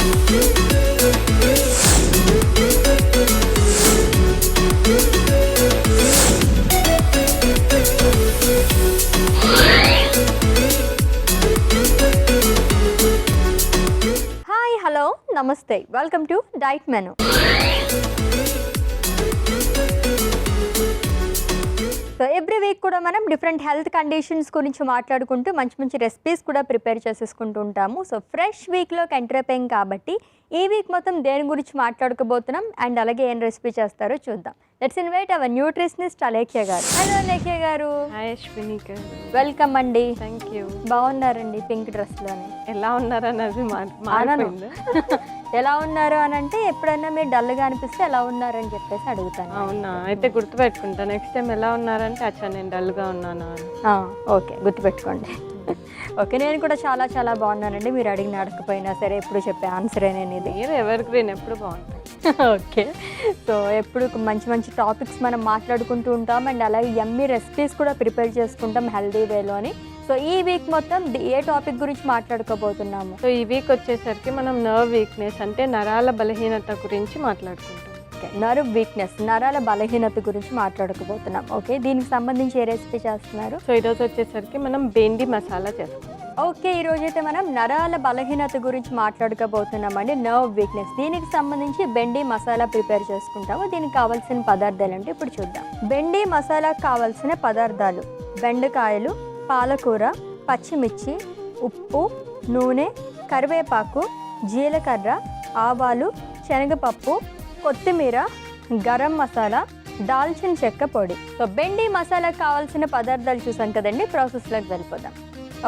Hi hello నమస్తే welcome to diet menu. So every week కూడా మనం డిఫరెంట్ హెల్త్ కండిషన్స్ గురించి మాట్లాడుకుంటూ మంచి మంచి రెసిపీస్ కూడా ప్రిపేర్ చేసేసుకుంటూ ఉంటాము. సో ఫ్రెష్ వీక్లోకి ఎంటర్ అయిపోయాం కాబట్టి ఈ వీక్ మొత్తం దేని గురించి మాట్లాడుకోబోతున్నాం అండ్ అలాగే ఏం రెసిపీ చేస్తారో చూద్దాం. Let's invite our nutritionist Alekhya గారు. హలో అలేఖ్య గారు. హాయ్ అశ్విని గారు. వెల్కమ్ అండి. Thank you. బాగున్నారండి పింక్ డ్రెస్లోని. ఎలా ఉన్నారన్నది ఎలా ఉన్నారు అని అంటే ఎప్పుడైనా మీరు డల్గా అనిపిస్తే ఎలా ఉన్నారని చెప్పేసి అడుగుతాను. అవునా, అయితే గుర్తుపెట్టుకుంటా. నెక్స్ట్ టైం ఎలా ఉన్నారంటే అచ్చా నేను డల్గా ఉన్నాను అని. ఓకే, గుర్తుపెట్టుకోండి. ఓకే, నేను కూడా చాలా చాలా బాగున్నానండి. మీరు అడిగిన అడగకపోయినా సరే ఎప్పుడు చెప్పే ఆన్సరే నేను ఇది. మీరు ఎవరి గ్రీన్ ఎప్పుడు బాగుంటాయి. ఓకే, సో ఎప్పుడు మంచి మంచి టాపిక్స్ మనం మాట్లాడుకుంటూ ఉంటాం అండ్ అలాగే యమ్మీ రెసిపీస్ కూడా ప్రిపేర్ చేసుకుంటాం హెల్దీ వేలోని. సో ఈ వీక్ మొత్తం ఏ టాపిక్ గురించి మాట్లాడుకోబోతున్నాము? సో ఈ వీక్ వచ్చేసరికి మనం నర్వ్ వీక్నెస్ అంటే నరాల బలహీనత గురించి మాట్లాడుకుంటాం. ఓకే, నర్వ్ వీక్నెస్, నరాల బలహీనత గురించి మాట్లాడుకోబోతున్నాం. ఓకే, దీనికి సంబంధించి ఏ రెసిపీ చేస్తున్నారు? సో ఈరోజు వచ్చేసరికి మనం బెండి మసాలా చేసుకుంటాం. ఓకే, ఈరోజైతే మనం నరాల బలహీనత గురించి మాట్లాడుకోబోతున్నామండి. నర్వ్ వీక్నెస్, దీనికి సంబంధించి బెండి మసాలా ప్రిపేర్ చేసుకుంటాము. దీనికి కావాల్సిన పదార్థాలు అంటే ఇప్పుడు చూద్దాం. బెండి మసాలాకు కావాల్సిన పదార్థాలు: బెండకాయలు, పాలకూర, పచ్చిమిర్చి, ఉప్పు, నూనె, కరివేపాకు, జీలకర్ర, ఆవాలు, శనగపప్పు, కొత్తిమీర, గరం మసాలా, దాల్చిన చెక్క పొడి. సో బెండి మసాలాకు కావాల్సిన పదార్థాలు చూసాం కదండి, ప్రాసెస్లోకి వెళ్ళిపోదాం.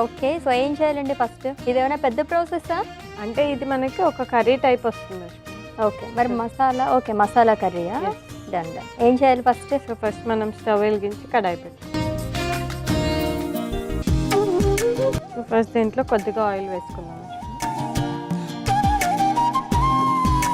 ఓకే, సో ఏం చేయాలండి ఫస్ట్? ఇదేమైనా పెద్ద ప్రాసెస్సా? అంటే ఇది మనకి ఒక కర్రీ టైప్ వస్తుంది. ఓకే, మరి మసాలా, ఓకే మసాలా కర్రీయా? Done done. ఏం చేయాలి ఫస్ట్? సో ఫస్ట్ మనం స్టవ్ వెలిగించి కడాయి పెట్టాలి. సో ఫస్ట్ దీంట్లో కొద్దిగా ఆయిల్ వేసుకుందాం.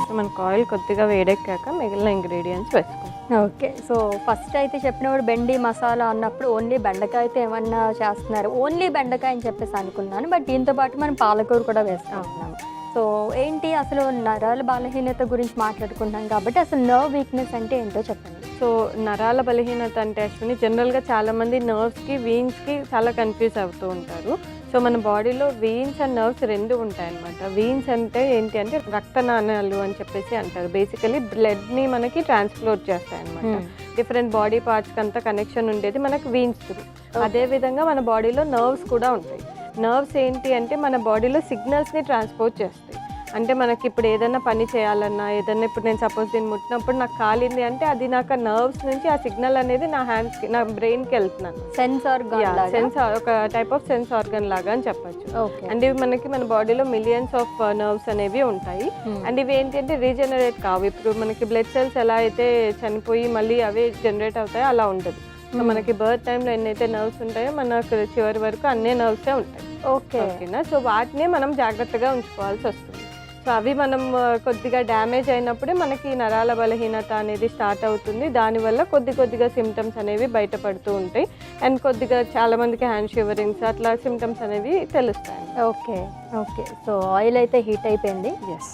సో మనకు ఆయిల్ కొద్దిగా వేడెక్కాక మిగిలిన ఇంగ్రీడియంట్స్ వేసుకుందాం. ఓకే, సో ఫస్ట్ అయితే చెప్పినప్పుడు బెండి మసాలా అన్నప్పుడు ఓన్లీ బెండకాయతో ఏమన్నా చేస్తున్నారు? ఓన్లీ బెండకాయ అని చెప్పేసి అనుకున్నాను, బట్ దీంతో పాటు మనం పాలకూర కూడా వేస్తున్నాం. సో ఏంటి అసలు నరాల బలహీనత గురించి మాట్లాడుకుంటున్నాం కాబట్టి అసలు నర్వ్ వీక్నెస్ అంటే ఏంటో చెప్పండి. సో నరాల బలహీనత అంటే అశ్విని జనరల్గా చాలామంది నర్వ్స్కి వీన్స్కి చాలా కన్ఫ్యూజ్ అవుతూ ఉంటారు. సో మన బాడీలో వీన్స్ అండ్ నర్వ్స్ రెండు ఉంటాయన్నమాట. వీన్స్ అంటే ఏంటి అంటే రక్తనాళాలు అని చెప్పేసి అంటారు. బేసికలీ బ్లడ్ని మనకి ట్రాన్స్పోర్ట్ చేస్తాయి అనమాట. డిఫరెంట్ బాడీ పార్ట్స్కి అంతా కనెక్షన్ ఉండేది మనకి వీన్స్ త్రూ. అదేవిధంగా మన బాడీలో నర్వ్స్ కూడా ఉంటాయి. నర్వ్స్ ఏంటి అంటే మన బాడీలో సిగ్నల్స్ని ట్రాన్స్పోర్ట్ చేస్తాయి. అంటే మనకి ఇప్పుడు ఏదైనా పని చేయాలన్నా, ఏదైనా ఇప్పుడు నేను సపోజ్ దీన్ని ముట్టినప్పుడు నాకు కాలింది అంటే అది నాకు నర్వ్స్ నుంచి ఆ సిగ్నల్ అనేది నా హ్యాండ్స్కి, నా బ్రెయిన్కి వెళ్తున్నాను. సెన్స్ ఒక టైప్ ఆఫ్ సెన్స్ ఆర్గన్ లాగా అని చెప్పచ్చు. అండ్ ఇవి మనకి మన బాడీలో మిలియన్స్ ఆఫ్ నర్వ్స్ అనేవి ఉంటాయి. అండ్ ఇవి ఏంటి అంటే రీజనరేట్ కావు. ఇప్పుడు మనకి బ్లడ్ సెల్స్ ఎలా అయితే చనిపోయి మళ్ళీ అవే జనరేట్ అవుతాయో అలా ఉండదు. సో మనకి బర్త్ టైంలో ఎన్నైతే నర్వ్స్ ఉంటాయో మనకు చివరి వరకు అన్నీ నర్వ్సే ఉంటాయి. ఓకేనా? సో వాటినే మనం జాగ్రత్తగా ఉంచుకోవాల్సి వస్తుంది. సో అవి మనం కొద్దిగా డ్యామేజ్ అయినప్పుడే మనకి నరాల బలహీనత అనేది స్టార్ట్ అవుతుంది. దానివల్ల కొద్దిగా సిమ్టమ్స్ అనేవి బయటపడుతూ ఉంటాయి. అండ్ కొద్దిగా చాలామందికి హ్యాండ్ షివరింగ్స్ అట్లా సిమ్టమ్స్ అనేవి తెలుస్తాయి. ఓకే ఓకే, సో ఆయిల్ అయితే హీట్ అయిపోయింది. ఎస్,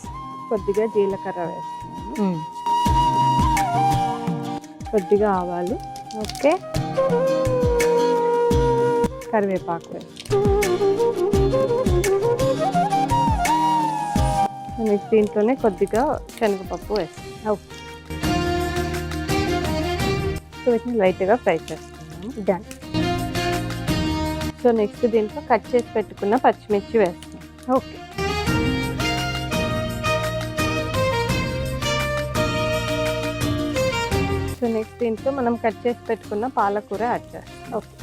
కొద్దిగా జీలకర్ర వేస్తున్నాము, కొద్దిగా ఆవాలు, ఓకే కరివేపాకు వేస్తాం. నెక్స్ట్ దీంట్లోనే కొద్దిగా శనగపప్పు వేస్తాం. సో వీటిని లైట్గా ఫ్రై చేస్తున్నాము. డన్. సో నెక్స్ట్ దీంట్లో కట్ చేసి పెట్టుకున్న పచ్చిమిర్చి వేస్తాం. ఓకే, సో నెక్స్ట్ దీంట్లో మనం కట్ చేసి పెట్టుకున్న పాలకూర యాడ్ చేస్తాం. ఓకే,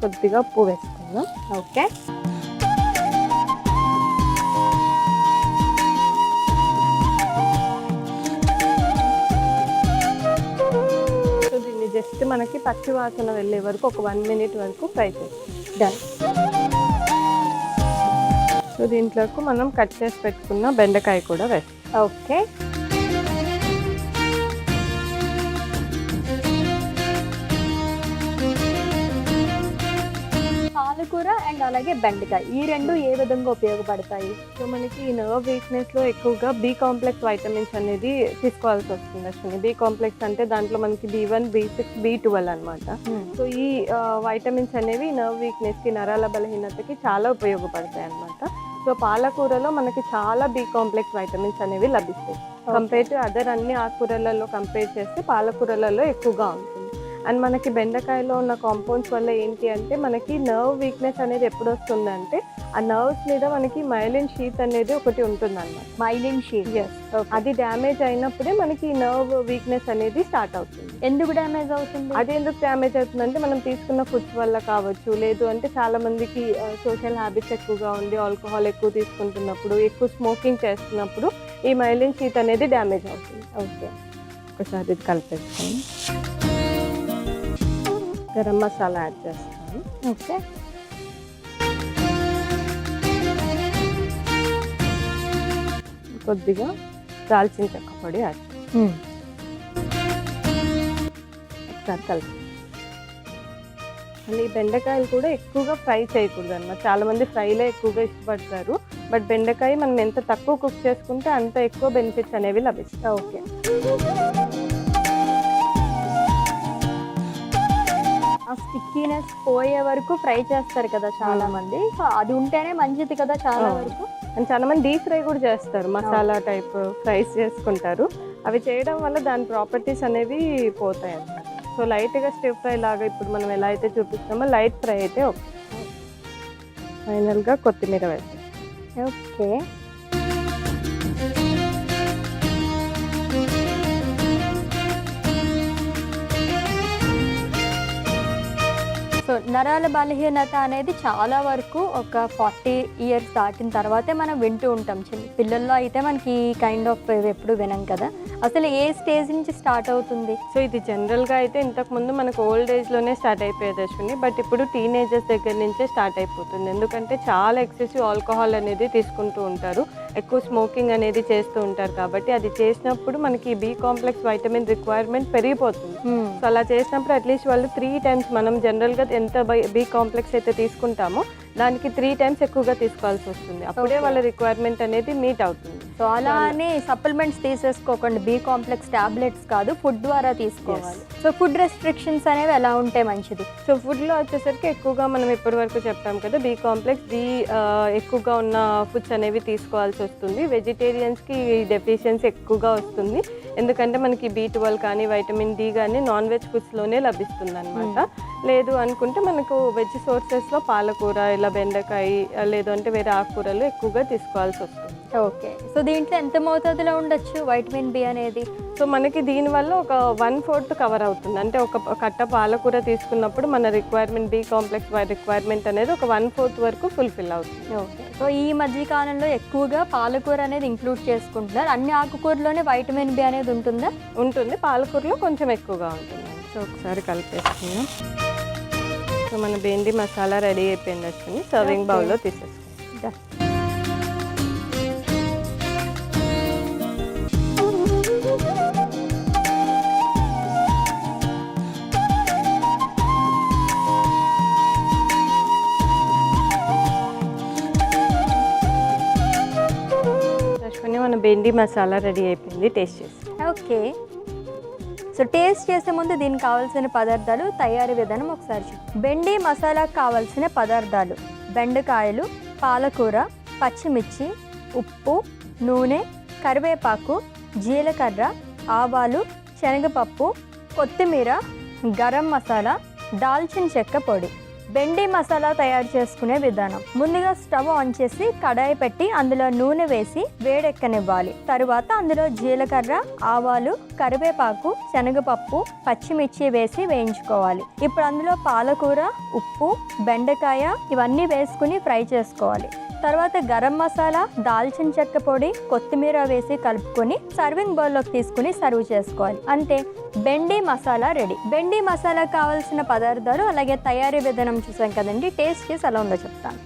కొద్దిగా ఉప్పు వేసుకుందాం. ఓకే, జస్ట్ మనకి పచ్చి వాసన వెళ్ళే వరకు ఒక 1 minute వరకు ఫ్రై చేస్తాం. డన్. సో దీంట్లోకి మనం కట్ చేసి పెట్టుకున్న బెండకాయ కూడా వేస్తాం. ఓకే, పాలకూర అండ్ అలాగే బెండకాయ ఈ రెండు ఏ విధంగా ఉపయోగపడతాయి? సో మనకి ఈ నర్వ్ వీక్నెస్లో ఎక్కువగా బి కాంప్లెక్స్ వైటమిన్స్ అనేది తీసుకోవాల్సి వస్తుంది. అశ్విని, బి కాంప్లెక్స్ అంటే దాంట్లో మనకి B1, B6, B12 అనమాట. సో ఈ వైటమిన్స్ అనేవి నర్వ్ వీక్నెస్కి, నరాల బలహీనతకి చాలా ఉపయోగపడతాయి అనమాట. సో పాలకూరలో మనకి చాలా బి కాంప్లెక్స్ వైటమిన్స్ అనేవి లభిస్తాయి. కంపేర్ టు అదర్ అన్ని ఆకుకూరలలో కంపేర్ చేస్తే పాలకూరలలో ఎక్కువగా ఉంటుంది. అండ్ మనకి బెండకాయలో ఉన్న కాంపౌండ్స్ వల్ల ఏంటి అంటే మనకి నర్వ్ వీక్నెస్ అనేది ఎప్పుడు వస్తుంది అంటే ఆ నర్వ్స్ మీద మనకి మైలిన్ షీత్ అనేది ఒకటి ఉంటుంది అనమాట. మైలిన్ షీత్, అది డ్యామేజ్ అయినప్పుడే మనకి నర్వ్ వీక్నెస్ అనేది స్టార్ట్ అవుతుంది. ఎందుకు డ్యామేజ్ అవుతుంది? అది ఎందుకు డ్యామేజ్ అవుతుందంటే మనం తీసుకున్న ఫుడ్స్ వల్ల కావచ్చు, లేదు అంటే చాలా మందికి సోషల్ హ్యాబిట్స్ ఎక్కువగా ఉండి ఆల్కహాల్ ఎక్కువ తీసుకుంటున్నప్పుడు, ఎక్కువ స్మోకింగ్ చేస్తున్నప్పుడు ఈ మైలిన్ షీత్ అనేది డ్యామేజ్ అవుతుంది. ఓకే, ఒకసారి ఇది కలిపేస్తాను. గరం మసాలా యాడ్ చేస్తాను. ఓకే, కొద్దిగా దాల్చిన చెక్క పొడి యాడ్ చేస్తాను. ఒకసారి కలిపి మళ్ళీ బెండకాయలు కూడా ఎక్కువగా ఫ్రై చేయకూడదు అన్నమాట. చాలా మంది ఫ్రైలో ఎక్కువగా ఇష్టపడతారు. బట్ బెండకాయ మనం ఎంత తక్కువ కుక్ చేసుకుంటే అంత ఎక్కువ బెనిఫిట్స్ అనేవి లభిస్తాయి. ఓకే. ఆ స్టిక్కీనెస్ పోయే వరకు ఫ్రై చేస్తారు కదా చాలా మంది, సో అది ఉంటేనే మంచిది కదా చాలా వరకు. అండ్ చాలా మంది డీప్ ఫ్రై కూడా చేస్తారు, మసాలా టైప్ ఫ్రైస్ చేసుకుంటారు. అవి చేయడం వల్ల దాని ప్రాపర్టీస్ అనేవి పోతాయి అన్నమాట. సో లైట్గా స్టిర్ ఫ్రై లాగా ఇప్పుడు మనం ఎలా అయితే చూపిస్తామో లైట్ ఫ్రై అయితే ఓకే. ఫైనల్గా కొత్తిమీర వేస్తాం. ఓకే, సో నరాల బలహీనత అనేది చాలా వరకు ఒక 40 ఇయర్స్ దాటిన తర్వాతే మనం వింటూ ఉంటాం. చిన్న పిల్లల్లో అయితే మనకి కైండ్ ఆఫ్ ఎప్పుడు వినం కదా. అసలు ఏ స్టేజ్ నుంచి స్టార్ట్ అవుతుంది? సో ఇది జనరల్గా అయితే ఇంతకుముందు మనకు ఓల్డ్ ఏజ్లోనే స్టార్ట్ అయిపోయేది అశ్విని. బట్ ఇప్పుడు టీనేజర్స్ దగ్గర నుంచే స్టార్ట్ అయిపోతుంది. ఎందుకంటే చాలా ఎక్సెసివ్ ఆల్కహాల్ అనేది తీసుకుంటూ ఉంటారు, ఎక్కువ స్మోకింగ్ అనేది చేస్తూ ఉంటారు. కాబట్టి అది చేసినప్పుడు మనకి బి కాంప్లెక్స్ వైటమిన్ రిక్వైర్మెంట్ పెరిగిపోతుంది. సో అలా చేసినప్పుడు అట్లీస్ట్ వాళ్ళు 3 టైమ్స్ మనం జనరల్గా ఎంత బి కాంప్లెక్స్ అయితే తీసుకుంటామో దానికి 3 టైమ్స్ ఎక్కువగా తీసుకోవాల్సి వస్తుంది. అప్పుడే వాళ్ళ రిక్వైర్మెంట్ అనేది మీట్ అవుతుంది. సో అలా అని సప్లిమెంట్స్ తీసేసుకోకండి, బి కాంప్లెక్స్ టాబ్లెట్స్ కాదు, ఫుడ్ ద్వారా తీసుకోవాలి. సో ఫుడ్ రెస్ట్రిక్షన్స్ అనేవి ఎలా ఉంటే మంచిది? సో ఫుడ్లో వచ్చేసరికి ఎక్కువగా మనం ఇప్పటి వరకు చెప్పాం కదా, బి కాంప్లెక్స్ ఎక్కువగా ఉన్న ఫుడ్స్ అనేవి తీసుకోవాల్సి వస్తుంది. వెజిటేరియన్స్కి డెఫిషియన్సీ ఎక్కువగా వస్తుంది, ఎందుకంటే మనకి B12 కానీ వైటమిన్ డి కానీ నాన్ వెజ్ ఫుడ్స్లోనే లభిస్తుంది అనమాట. లేదు అనుకుంటే మనకు వెజ్ సోర్సెస్లో పాలకూర, ఇలా బెండకాయ, లేదు అంటే వేరే ఆకుకూరలు ఎక్కువగా తీసుకోవాల్సి వస్తుంది. ఓకే, సో దీంట్లో ఎంత మోతాదులో ఉండొచ్చు వైటమిన్ బి అనేది? సో మనకి దీనివల్ల ఒక 1/4 కవర్ అవుతుంది. అంటే ఒక కట్ట పాలకూర తీసుకున్నప్పుడు మన రిక్వైర్మెంట్ బి కాంప్లెక్స్ రిక్వైర్మెంట్ అనేది ఒక 1/4 వరకు ఫుల్ఫిల్ అవుతుంది. ఓకే, సో ఈ మధ్య కాలంలో ఎక్కువగా పాలకూర అనేది ఇంక్లూడ్ చేసుకుంటున్నారు. అన్ని ఆకుకూరలోనే వైటమిన్ బి అనేది ఉంటుందా? ఉంటుంది, పాలకూరలో కొంచెం ఎక్కువగా ఉంటుంది. సో ఒకసారి కలిపేసుకున్నాం. సో మన బెండి మసాలా రెడీ అయిపోయింది వచ్చి సర్వింగ్ బౌల్లో తీసేసుకుంటాం. మన బెండి మసాలా రెడీ అయిపోయింది, టేస్ట్ చేసి. ఓకే, సో టేస్ట్ చేసే ముందు దీనికి కావాల్సిన పదార్థాలు, తయారీ విధానం ఒకసారి చూద్దాం. బెండి మసాలాకు కావాల్సిన పదార్థాలు: బెండకాయలు, పాలకూర, పచ్చిమిర్చి, ఉప్పు, నూనె, కరివేపాకు, జీలకర్ర, ఆవాలు, శనగపప్పు, కొత్తిమీర, గరం మసాలా, దాల్చిన చెక్క పొడి. బెండి మసాలా తయారు చేసుకునే విధానం: ముందుగా స్టవ్ ఆన్ చేసి కడాయి పెట్టి అందులో నూనె వేసి వేడెక్కనివ్వాలి. తరువాత అందులో జీలకర్ర, ఆవాలు, కరివేపాకు, శనగపప్పు, పచ్చిమిర్చి వేసి వేయించుకోవాలి. ఇప్పుడు అందులో పాలకూర, ఉప్పు, బెండకాయ ఇవన్నీ వేసుకుని ఫ్రై చేసుకోవాలి. తర్వాత గరం మసాలా, దాల్చిన చెక్క పొడి, కొత్తిమీర వేసి కలుపుకొని సర్వింగ్ బౌల్లోకి తీసుకుని సర్వ్ చేసుకోవాలి. అంతే, బెండి మసాలా రెడీ. బెండి మసాలా కావాల్సిన పదార్థాలు అలాగే తయారీ విధానం చూసాం కదండి. టేస్ట్ చేసి ఎలా ఉందో చెప్తాను.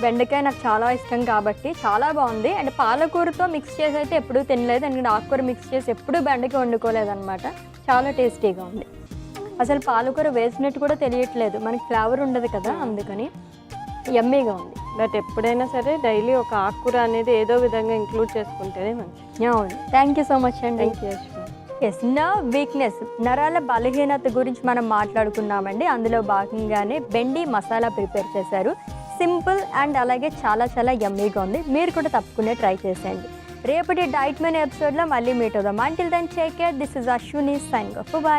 బెండకాయ నాకు చాలా ఇష్టం కాబట్టి చాలా బాగుంది. అండ్ పాలకూరతో మిక్స్ చేసి అయితే ఎప్పుడూ తినలేదు. అండ్ ఆకుకూర మిక్స్ చేసి ఎప్పుడూ బెండకాయ వండుకోలేదన్నమాట. చాలా టేస్టీగా ఉంది. అసలు పాలకూర వేసినట్టు కూడా తెలియట్లేదు, మనకి ఫ్లేవర్ ఉండదు కదా, అందుకని యమ్మీగా ఉంది. బట్ ఎప్పుడైనా సరే డైలీ ఒక ఆకుకూర అనేది ఏదో విధంగా ఇంక్లూడ్ చేసుకుంటేనే మంచిది. అవును, థ్యాంక్ యూ సో మచ్ అండి. Thank you Ashwini. Yes, nerve weakness, నరాల బలహీనత గురించి మనం మాట్లాడుకున్నామండి. అందులో భాగంగానే బెండి మసాలా ప్రిపేర్ చేశారు. సింపుల్ అండ్ అలాగే చాలా చాలా యమ్మీగా ఉంది. మీరు కూడా తప్పకుండా ట్రై చేసేయండి. రేపటి డైట్ మెనూ ఎపిసోడ్లో మళ్ళీ మీట్ అవుదాం. Until then take care. This is Ashwini signing off. By.